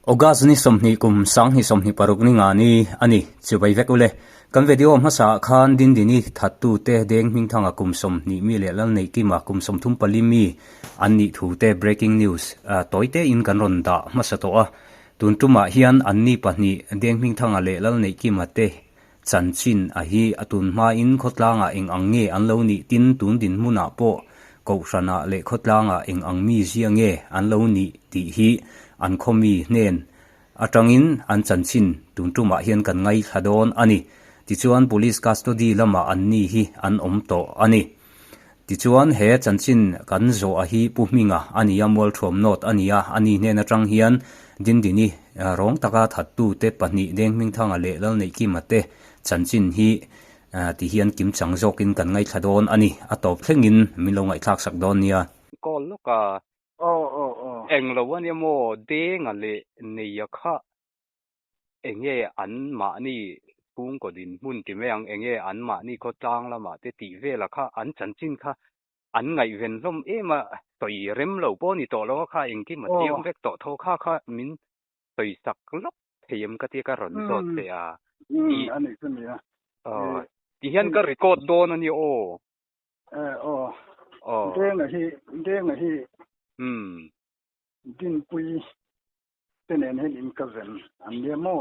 August ni somni kum sang hi somni paruk ni nga ni ani chubai vek ule kan video ma sa khan din dini thattu te deng ming thanga kum somni mi le lal nei ki ma kum som thum palimi anni thu te breaking news toite in kan ron da ma sa to a tun tuma hian anni pahni deng ming thanga le lal nei ki ma te chanchin a hi atun ma in khotlanga eng ange anlo ni tin tun din muna po ko rana le khotlanga eng angmi ziange anlo ni ti hi an khomi nen atangin an chanchin tuntuma hian kan ngai thadon ani tichuan police custody lama anni hi an omto ani tichuan he chanchin kan zo a hi puminga ani amol thom not ania ani nen atang hian din dini rong taka thattu te pani deng ming thanga le lal nei ki mate chanchin hi ti hian kim changjokin kan ngai thadon ani atop thlengin milo ngai thak sak don nia kol loka englo wan mo de ngale nei kha enge an ma ni pung ko din mun ti meang enge an ma ni ko tang la ma te ti ve la kha an chanchin kha an ngai ven lom e ma toi rem lo po ni to lo kha eng ki ma tiang vek to tho kha min toi sak lok thiem ka ti ka ron so te a ani sumi a ti hian ka record don ani o deng hi din pui tenen hen in kazen an le mo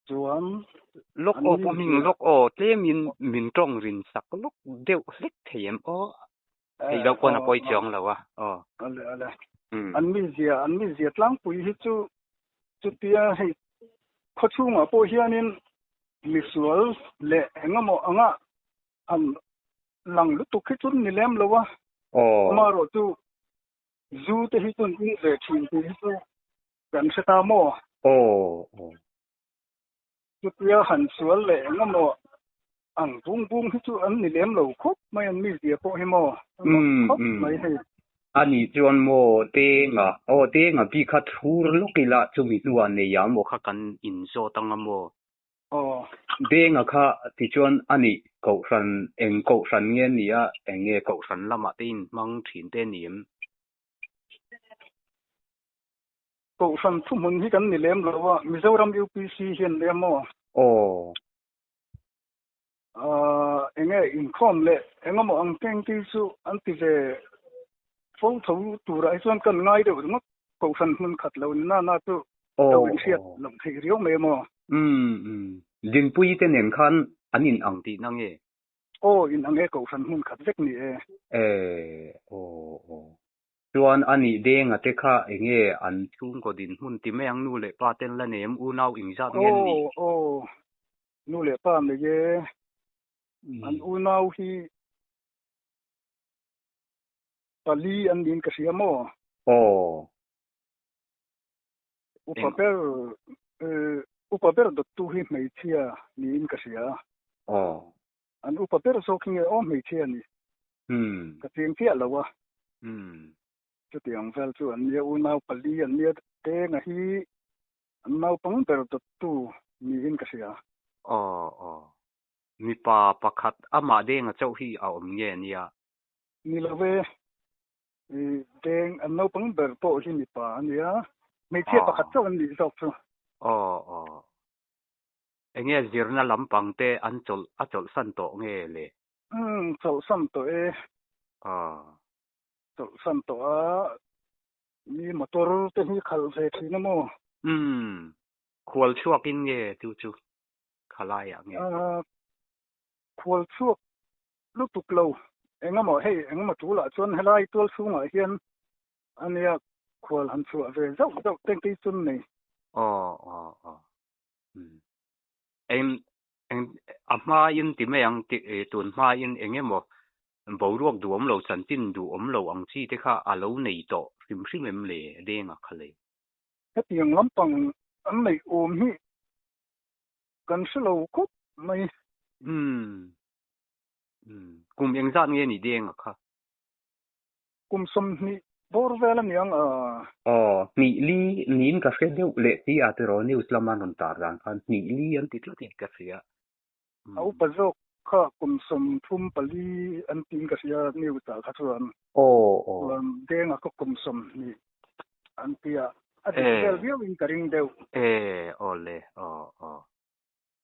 chuan lok o puming lok o tle min tong rin sak lok deu hlek thiem o ei lo kona poi chong lawa ale an mi zia tlang pui hi chu tia hei khochunga po hianin misual le engamo anga an lang lu tu khitun ni lem lawa maro chu zu te hi tun in ze thin te hi chu kan seta mo chu tia han sual le engamo ang bung hi chu an ni lem lo khop mai an mi zia po hi mo mai hei ani chuan mo te nga bi kha thur lokila chumi tuan ne ya mo kha kan in so tanga mo de nga kha ti chuan ani ko ran nge nia enge ko ran lama tin mang thin te nim ko ran thumun hi kan ni lem lo wa Mizoram UPC hian le mo enge in khom le engamo ang teng ti su an ti ve phong thau tu ra chuan kan ngai de ngak ko ran mun khat lo na tu to in siat lom thei rio me mo din pui te nen khan anin ang ti nange in ange ko ran mun khat vek ni chuan ani de nga te kha enge an chung ko din mun ti meang nu le pa ten la nem u nau ing zat ngen ni nu le pa me ge an u nau hi pali an din ka sia mo upaper dot tu hi mai chia ni in ka sia an upaper so king o mai chia ni ka ting tia lawa chu tiang vel chu an ye u nau pali an ye te nga hi an nau pang per dot tu ni in ka sia mi pa pakhat ama de nga chau hi a om nge nia ni lawe deng an nau pang ber po hi ni pa ania mai chia pakhat chau an ni sok chu enge zirna lampang te an chol san to nge le chol san to chol san to a ni motor te hi khal ve thina mo khwal chuak in nge chu khalai a nge khwal chuak lu tuk lo engamo tu la chuan helai tol sunga hian ania khwal han chu ve zau teng ti chun nei em ama in ti me ang ti tun ma in engemo boruak du om lo chanchin du om lo ang chi te kha alo nei to rim em le de nga khale hetiang lampang an nei om hi kan selo kop mai kum eng zat nge ni de nga kha kum som ni bor vela miang ni li nin ka fe deu le ti atero news laman on tar dan kan ni li an ti tla te ka sia au pazok kha kum som thum pali an tin ka sia news ta kha chuan de nga ko kum som ni an pia adel view in karing deu ole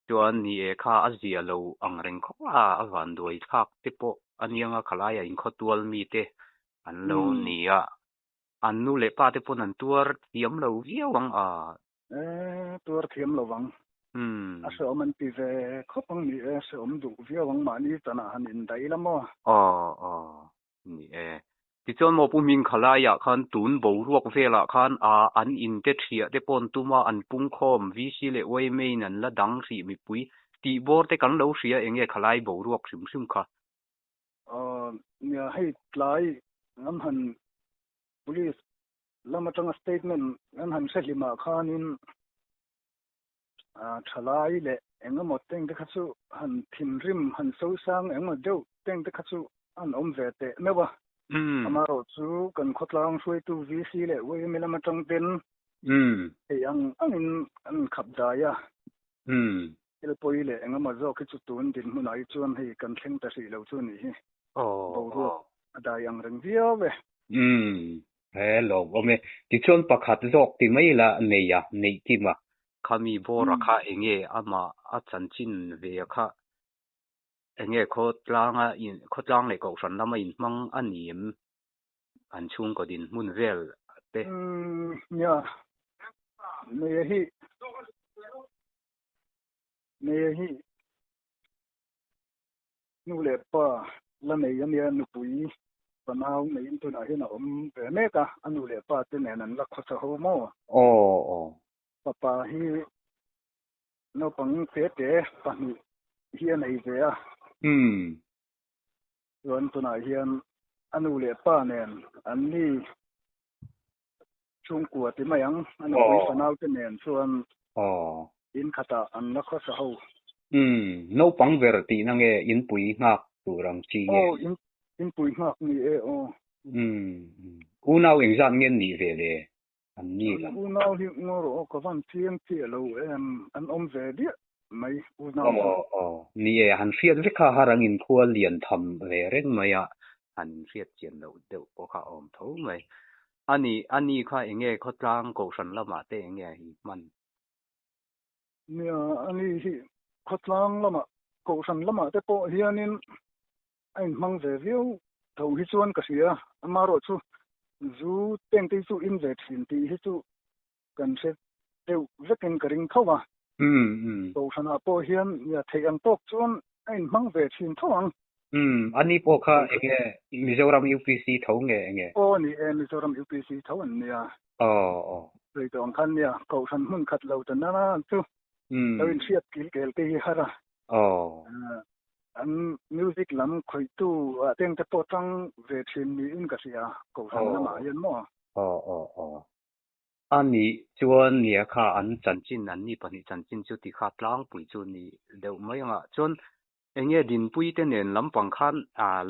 chuan ni e kha azia lo angreng khawa awan doi thak te po anianga khalaya in khotual mi te an lo nia an nu le pa te pon an tuar thiam lo viawang tuar thiam lo wang aso man pi ve khopang ni so du viawang ma ni tana han in dai lamo ni ti chon mo pu min khalaya khan tun bo ruak vela khan an in te thia te pon tuma an pung khom vi si le wei mein an la dang ri mi pui ti bor te kan lo ria enge khalai bo ruak sim kha nia hei tlai ngam han police lama tanga statement ngam han selima khanin thalai le engamo teng de khachu han thimrim han so sang engmo deu teng de khachu an om ve te mewa amaro chu kan khotlang shui tu vc le wei melama tang ten e angin an khap da ya il poi le engama zo ki chu tun din munai chuan hei kan thleng ta ri lo chu ni bo ada yang reng via ve hello ome ti chon pakhat zok ti mai la neya nei ki ma khami bora kha enge ama a chanchin ve kha enge khotlang le ko san lama in mang anim an chung ko din mun vel te nya ne hi nu le pa la nei ya nu pui panau nei in tu na hi na ve me ka anu le pa te ne nan la khotha ho mo papa hi no pang te pan hi nei ve ron tu na hian anu le pa nen an ni chung kwa ti mayang anu panau te nen chuan in khata an la khotha ho no pang ver ti na nge in pui ngak turang chi in pui ngak ni unau exam ngen ni ve le an ni la unau hi ngoro ko van chiang chi lo an om ve dia mai unau ni han fiat ve kha harang in khual lian tham ve reng maya han fiat chen lo deu ko kha om tho mai ani kha enge khotlang ko san lama te enge hi man nia ani hi khotlang lama ko san lama te po hianin ein mang ve viu tho hi chuan ka sia amaro chu zu teng ti chu in ve thin ti hi chu kan se deu vekin karing thawa ko sana po hian ya theiang tok chuan ein mang ve thin thawang ani po kha enge Mizoram UPC tho nge enge ni Mizoram UPC tho an nia rei tong khan nia ko san hun khat lo ta na chu in siat kil kel te hi hara an music lam khoi tu teng te po tang ve thin ni in ka sia ko san na ma yan mo ani chuan nia kha an chanchin an ni pani chanchin chu ti kha tlang pui chu ni deu mai nga chon enge din pui te nen lampang khan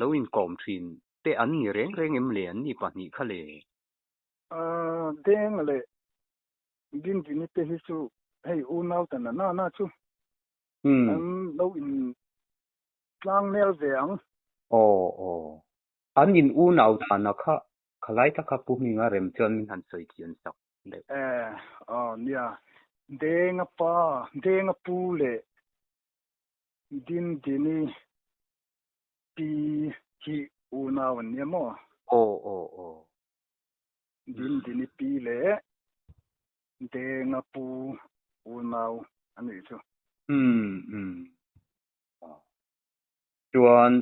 lo in kom thin te an ni reng em le an ni pani khale deng le din ni te hi chu hei unau ta na chu an lo in tlang nel veang an in unau ta na kha khalai ta kha pu mi nga rem chon min han soi chian sak le nia denga pu le din dini pi hi unau an nia mo din dini pi le denga pu unau ani chu chuan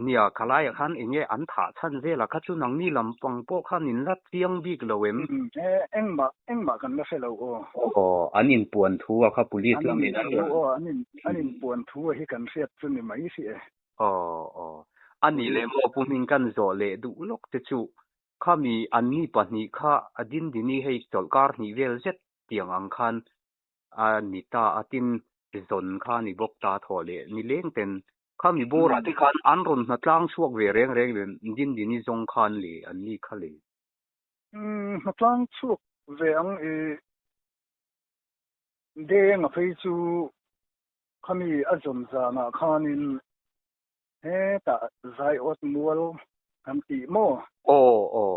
nia khalai khan enge an tha chan ve la kha chu nang ni lampang po khan in la tiang bik lowem engma kan la felo an in puan thu a kha police lam in an in puan thu hi kan riat chu ni mai si ani le mo pu min kan zo le du lok te chu khami an ni pani kha adin dini hei tolkar ni vel zet tiang ang khan anita atin zon kha ni bok ta thole ni leng ten khami bora ti khan an ron na tlang suak ve reng din dini zong khan le an ni khale na tlang suak ve ang de nga phei chu khami azom za na khanin he ta zai ot mual kam ti mo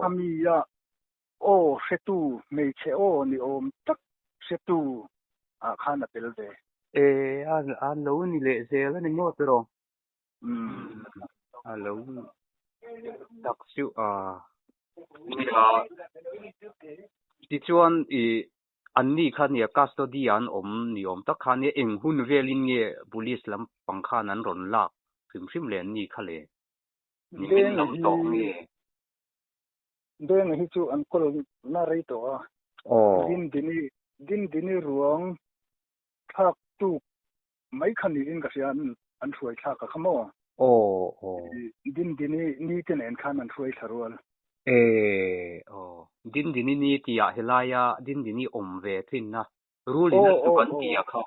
khami ya โอ้เสตูไม่เชโอนี่โอมตักเสตูคานาเปลเดอันโลนี่เลเซลนี่โมตรออันโลตักซินี่ดิจวนอันนี้คันเนี่ยคัสโตเดียนนี่ตักคันเนี่ยเองหุ่นเวลินเนี่ยบุลิสลำปังคานั้นรอนลากซิมเลนนี่คะเลนี่เป็นลำตองนี่เดินให้จูอันกลนารีตัวดินนี่รวงทักตุกไม่คันนี้ก็เสียอันช่วยทักกับขโมดินนี่เป็นอันคันอันช่วยทารวลดินนี่ที่อยากเฮลายาดินนี่อมเวทินนะรู้ลินะสุกันที่อยากค่ะ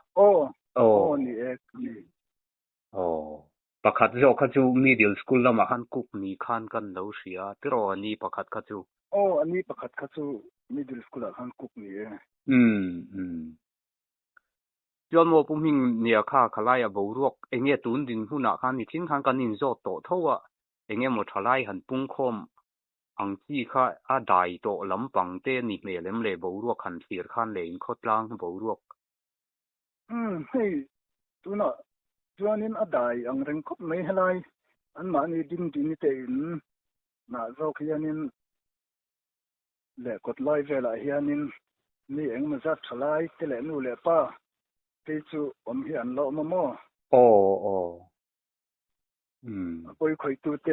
นี่ประคัดโจคัจูมีเดียลสคูลละมาหันกุกนี่คันกันแล้วเสียตรอนี่ประคัดคัจูอันนี้ประคัดคัจูมีเดียลสคูลละหันกุกนี่ย้อนว่าปุ่มหิงเนี่ยค่ะขลายบ่รวกเองเนี่ยตุนดินหุ่นน่ะคันนี่ทิ้งคันกันนินโซโตเท่าว่าเองเนี่ยหมดทลายหันปุ้งคมอังที่ค่ะอาไดโตลำปังเตนี่เมเลมเลบ่รวกคันเสียคันเลยคดล้างบ่รวกให้ตุน่ะจวนนี้อาไดอังเร่งคบไม่ให้ไรอันมานี่ดินนี่เต็นน่ะโซกยานินแหละกดลอยเวลาเฮียนินนี่เองมันจะทลายแต่แหละนู่นแหละป้าที่จูเฮียนเลาะมะม่ปอยค่อยตูเต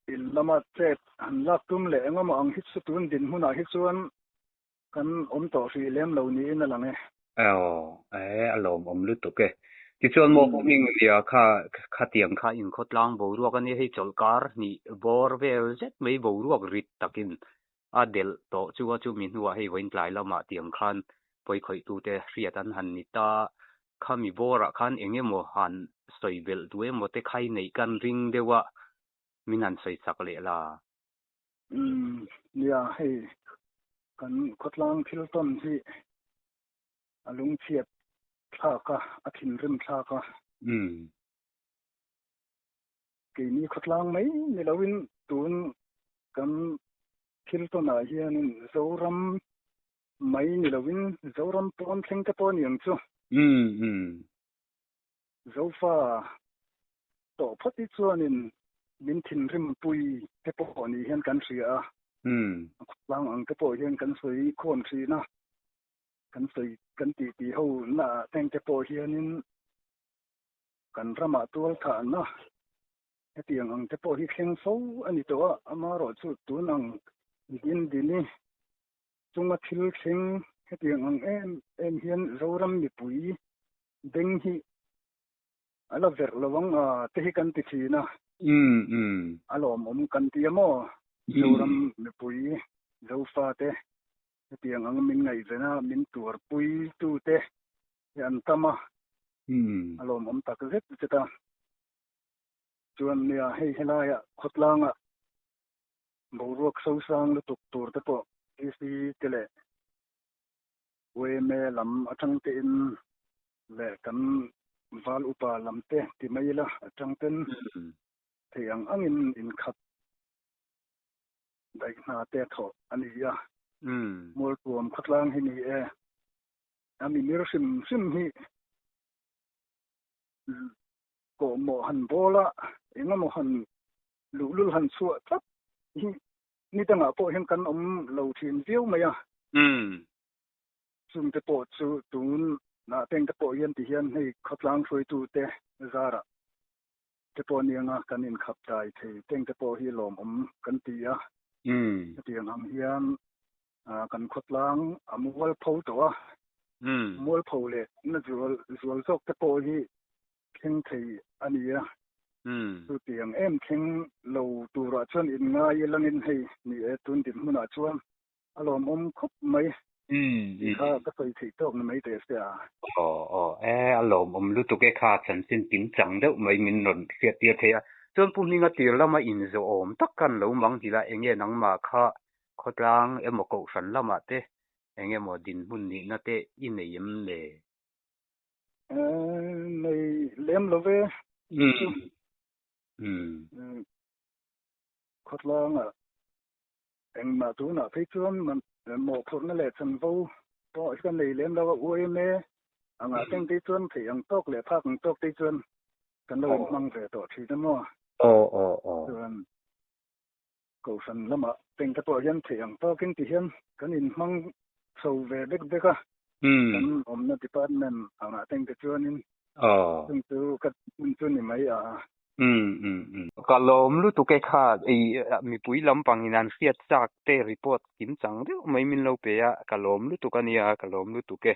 อินละมาเจ็ดหันลักตุ้มแหละงมาอังฮิตสุตุนดินหุ่นฮิตส่วนกันต่อสีเล่มเหล่านี้นั่นแหละไงอารมณ์รู้ตุกที่ชวนโมผมยิงเดียค่าเตียงค่าอินคดล้างบ่รวกกันนี่ให้จลการนี่บอร์เวลเจ็ดไม่บ่รวกริดตักินเดลโตจูมินหัวให้เว้นปลายละมาเตียงคันปอยค่อยตูเตเรียตันหันนิตาข้ามีบอระคันเองเนี่ยโมหันสวยเบลด้วยโมเตไข่ในกันริงเดว่ามินันสวยสักเลยล่ะเนี่ยให้กันคดล้างพิลต้นที่ลุงเชียบทากะอาทินริมทากะกีนี้คดล้างไหมนี่เราวินตูนกันพิลต้นอาเฮียนี่โซรัมไหมนี่เราวินโซรัมปอนเพ่งกะปอนอย่างจู่โซฟาต่อพัดที่ส่วนนี่มินทินริมปุยกะปอนี่เห็นกันเสียคดล้างอังกะปอเห็นกันสวยโคนสีนะกันสวยกันตีเฮาหน้าแต่งกะปอเฮียนี่กันระมาตัวฐานนะเตียงอังกะปอที่เข่งโซอันนี้ตัวอามารอจุตุนังดินนี่จงมาทิลเข่งเตียงอังเอ็มเฮียนโซรัมมีปุยเด้งฮีอลาเวรระวังเตหิกันติชีนะอารมณ์กันเตียมอโซรัมมีปุยโซฟาเตเตียงอังมินไงเจนะมินตัวปุยตูเตยันตมาอารมณ์ตักเซ็ตจะตาจวนเนี่ยให้ลายขดล้างบ่รวกเซาซางลุตุกตัวตะปอที่สิเตเลเวเมลำอัจังเต็นและกันวาลอุปาลำเตที่ไม่ละอัจังเต็นเทียงอังอินขัดได้นาเตะเถาะอันนี้มัวรวมขดล้างให้นี่อันนี้มีรสิมฮีก็หมอหันโบละเองหมอหันลุหันสัวครับนี่ตั้งพอเห็นกันเราทีมเดียวไหมซึ่งจะปอดสูตูนน่าแต่งจะปอยันที่เห็นให้ขัดล้างช่วยตูเตะซาระจะปอเนี่ยงกันอินขับใจที่แต่งจะปอฮีลมกันตีเตียงอังเฮียนกันขัดล้างมัวลเผาตัวมัวลเผาเลยนั่นจวลซอกจะปอฮีเข่งที่อันนี้ตัวเตียงเข่งเราตัวรัชนอินง่ายลังอินให้นี่ตุนดินมันชวนอารมณ์ครบไหมข้าก็เคยถือต้องไม่เสียอารมณ์รู้ตัวแก่ขาดฉันสิ้นจริงจังเด้อไม่มีหนุนเสียเตียเทียจนปุ่มนี้ก็ตีแล้วมาอินโซมตักกันแล้วบางทีละเองเนี่ยนังมาข้าขดล้างมกสันละมาเตเองเนี่ยมดินหุ่นนี่นะเตอินในยิมเลยในเล่มละเวขดล้าง eng ma tu na phei chuan man mo phut na le chan vo po kan nei lem lo oi me anga teng ti chuan thei ang tok le phak ang tok ti chuan kan lo mang ve to thi na mo chuan ko san lama teng ka to yan thei ang tok king ti hian kan in mang so ve bek beka kan om na department anga teng ti chuan in tung tu ka chu ni mai a ka lom lu tu ke kha ei mi pui lam pang inan fiat chak te report kim chang de mai min lo pe ya ka lom lu tu ka nia ka lom lu tu ke